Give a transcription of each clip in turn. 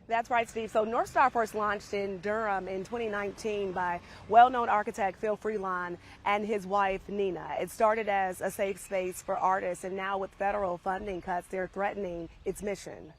That's right, Steve. So NorthStar first launched in Durham in 2019 by well-known architect Phil Freelon and his wife, Nina. It started as a safe space for artists, and now with federal funding cuts, they're threatening its mission.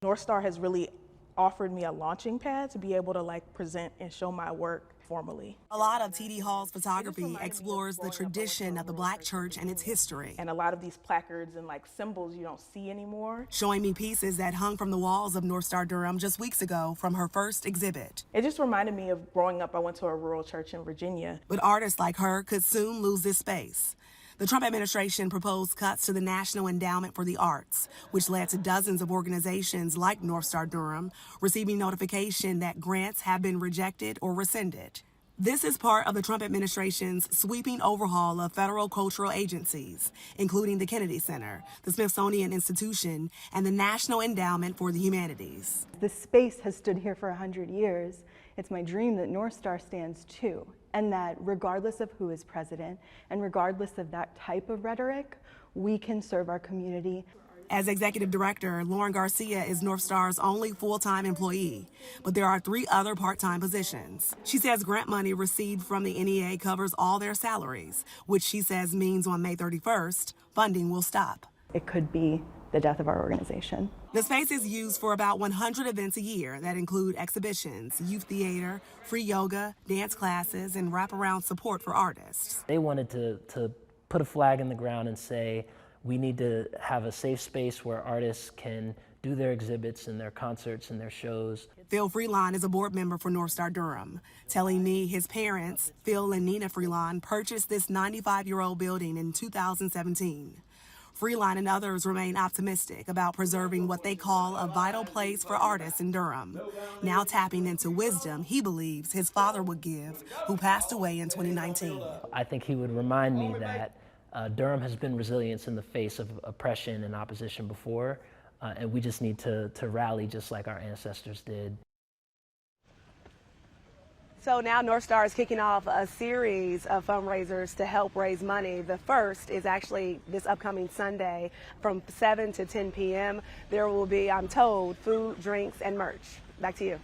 NorthStar has really offered me a launching pad to be able to present and show my work formally. A lot of TD Hall's photography explores the tradition of the Black church and its history. And a lot of these placards and symbols you don't see anymore. Showing me pieces that hung from the walls of NorthStar Durham just weeks ago from her first exhibit. It just reminded me of growing up. I went to a rural church in Virginia. But artists like her could soon lose this space. The Trump administration proposed cuts to the National Endowment for the Arts, which led to dozens of organizations like NorthStar Durham receiving notification that grants have been rejected or rescinded. This is part of the Trump administration's sweeping overhaul of federal cultural agencies, including the Kennedy Center, the Smithsonian Institution, and the National Endowment for the Humanities. This space has stood here for 100 years. It's my dream that NorthStar stands too, and that regardless of who is president and regardless of that type of rhetoric, we can serve our community. As executive director, Lauren Garcia is NorthStar's only full-time employee, but there are 3 other part-time positions. She says grant money received from the NEA covers all their salaries, which she says means on May 31st, funding will stop. It could be the death of our organization. The space is used for about 100 events a year that include exhibitions, youth theater, free yoga, dance classes, and wraparound support for artists. They wanted to put a flag in the ground and say, we need to have a safe space where artists can do their exhibits and their concerts and their shows. Phil Freelon is a board member for NorthStar Durham, telling me his parents, Phil and Nina Freelon, purchased this 95-year-old building in 2017. Freelon and others remain optimistic about preserving what they call a vital place for artists in Durham, now tapping into wisdom he believes his father would give, who passed away in 2019. I think he would remind me that Durham has been resilient in the face of oppression and opposition before, and we just need to rally just like our ancestors did. So now NorthStar is kicking off a series of fundraisers to help raise money. The first is actually this upcoming Sunday from 7 to 10 p.m. There will be, I'm told, food, drinks, and merch. Back to you.